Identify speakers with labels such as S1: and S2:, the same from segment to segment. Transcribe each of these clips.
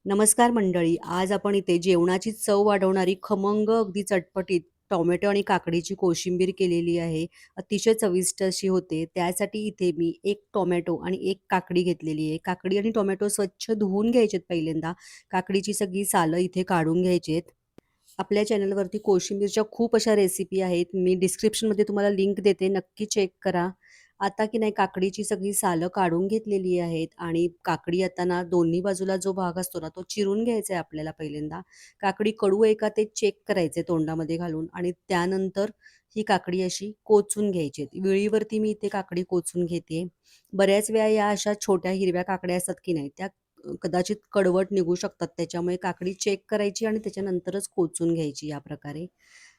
S1: नमस्कार मंडळी. आज आपण इथे जेवणाची चव वाढवणारी खमंग अगदी चटपटीत टोमॅटो आणि काकडीची कोशिंबीर केलेली आहे. अतिशय चविष्ट अशी होते. त्यासाठी इथे मी 1 टोमॅटो आणि 1 काकडी घेतलेली आहे. काकडी आणि टोमॅटो स्वच्छ धुवून घ्यायचेत पहिल्यांदा. काकडीची सगळी सालं इथे काढून घ्यायची. आपल्या चॅनलवरती कोशिंबीरच्या खूप अशा रेसिपी आहेत. मी डिस्क्रिप्शनमध्ये तुम्हाला लिंक देते. नक्की चेक करा. आता की नाही काकडीची सगळी सालं काढून घेतलेली आहेत आणि काकडी आता ना दोन्ही बाजूला जो भाग असतो ना, तो चिरून घ्यायचा आहे आपल्याला पहिल्यांदा. काकडी कडू आहे का ते चेक करायचे तोंडामध्ये घालून आणि त्यानंतर ही काकडी अशी कोचून घ्यायची आहे. विळीवरती मी इथे काकडी कोचून घेते. बऱ्याच वेळा या अशा छोट्या हिरव्या काकड्या असतात की नाही, त्या कदाचित कडवट निघू शकतात. त्याच्यामुळे काकडी चेक करायची आणि त्याच्यानंतरच कोचून घ्यायची या प्रकारे.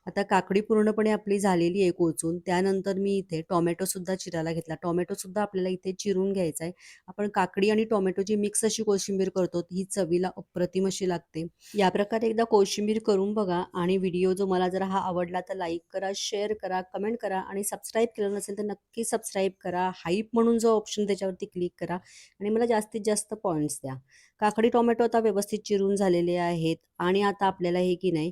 S1: आता काकडी पूर्णपणे आपली झालेली आहे कोचून. त्यानंतर मी इथे टोमॅटोसुद्धा चिरायला घेतला. टोमॅटोसुद्धा आपल्याला इथे चिरून घ्यायचा आहे. आपण काकडी आणि टोमॅटोची मिक्स अशी कोशिंबीर करतो. ही चवीला अप्रतिम अशी लागते. या प्रकारे एकदा कोशिंबीर करून बघा आणि व्हिडिओ जो मला जर हा आवडला तर लाईक करा, शेअर करा, कमेंट करा आणि सबस्क्राईब केलं नसेल तर नक्की सबस्क्राईब करा. हाईप म्हणून जो ऑप्शन त्याच्यावरती क्लिक करा आणि मला जास्तीत जास्त पॉइंट्स द्या. काकडी, टोमॅटो आता व्यवस्थित चिरून झालेले आहेत आणि आता आपल्याला हे की नाही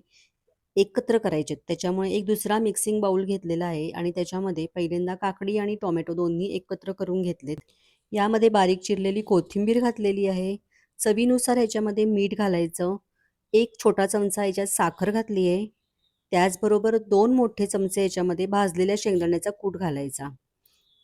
S1: एकत्र करायचे आहेत. त्याच्यामुळे एक दुसरा मिक्सिंग बाउल घेतलेला आहे आणि त्याच्यामध्ये पहिल्यांदा काकडी आणि टोमॅटो दोन्ही एकत्र करून घेतलेत. यामध्ये बारीक चिरलेली कोथिंबीर घातलेली आहे. चवीनुसार ह्याच्यामध्ये मीठ घालायचं. 1 छोटा चमचा ह्याच्यात साखर घातली आहे. त्याचबरोबर 2 मोठे चमचे याच्यामध्ये भाजलेल्या शेंगदाण्याचा कूट घालायचा.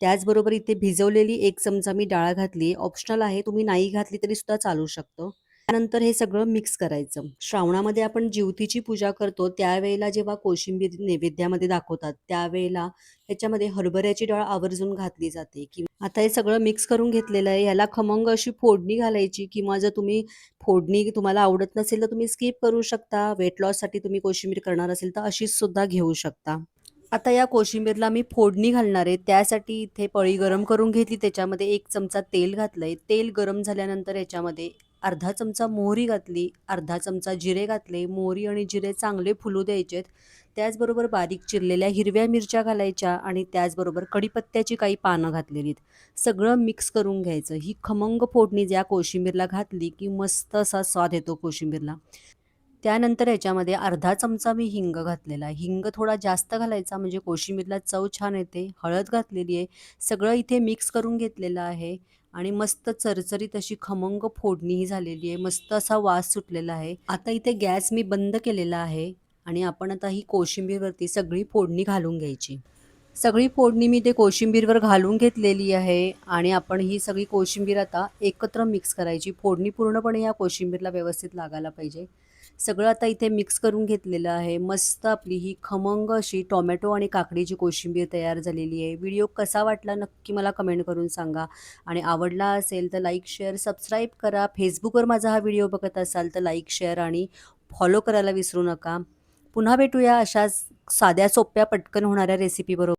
S1: त्याचबरोबर इथे भिजवलेली 1 चमचा मी डाळ घातली. ऑप्शनल आहे, तुम्ही नाही घातली तरी सुद्धा चालू शकतं. त्यानंतर हे सगळं मिक्स करायचं. श्रावणामध्ये आपण जिवतीची पूजा करतो त्यावेळेला जेव्हा कोशिंबीर नैवेद्यामध्ये दाखवतात, त्यावेळेला ह्याच्यामध्ये हरभऱ्याची डाळ आवर्जून घातली जाते. आता हे सगळं मिक्स करून घेतलेलं आहे. ह्याला खमंग अशी फोडणी घालायची किंवा जर तुम्ही फोडणी तुम्हाला आवडत नसेल तर तुम्ही स्किप करू शकता. वेट लॉससाठी तुम्ही कोशिंबीर करणार असेल तर अशीच सुद्धा घेऊ शकता. आता या कोशिंबीरला मी फोडणी घालणार आहे. त्यासाठी इथे पळी गरम करून घेतली. त्याच्यामध्ये 1 चमचा तेल घातलंय. तेल गरम झाल्यानंतर याच्यामध्ये अर्धा चमचा मोहरी घातली, अर्धा चमचा जिरे घातले. मोहरी आणि जिरे चांगले फुलू द्यायचेत. त्याचबरोबर बारीक चिरलेल्या हिरव्या मिरच्या घालायच्या आणि त्याचबरोबर कढीपत्त्याची काही पानं घातलेलीत. सगळं मिक्स करून घ्यायचं. ही खमंग फोडणी ज्या कोशिंबीरला घातली की मस्त असा स्वाद येतो कोशिंबीरला. त्यानंतर ह्याच्यामध्ये अर्धा चमचा मी हिंग घातलेला आहे. हिंग थोडा जास्त घालायचा म्हणजे कोशिंबीरला चव छान येते. हळद घातलेली आहे. सगळं इथे मिक्स करून घेतलेलं आहे आणि मस्त चरचरीत अशी खमंग फोडणीही झालेली आहे. मस्त असा वास सुटलेला आहे. आता इथे गॅस मी बंद केलेला आहे आणि आपण आता ही कोशिंबीरवरती सगळी फोडणी घालून घ्यायची. सगळी फोडणी मी ते कोशिंबीरवर घालून घेतलेली आहे आणि आपण ही सगळी कोशिंबीर आता एकत्र मिक्स करायची. फोडणी पूर्णपणे या कोशिंबीरला व्यवस्थित लागायला पाहिजे. सगळं आता इथे मिक्स करून घेतलेलं आहे. मस्त आपली ही खमंग अशी टोमॅटो आणि काकडीची कोशिंबीर तयार झालेली आहे. व्हिडिओ कसा वाटला नक्की मला कमेंट करून सांगा आणि आवडला असेल तर लाईक, शेअर, सबस्क्राईब करा. फेसबुकवर माझा हा व्हिडिओ बघत असाल तर लाईक, शेअर आणि फॉलो करायला विसरू नका. पुन्हा भेटूया अशाच साध्या सोप्या पटकन होणाऱ्या रेसिपीबरोबर.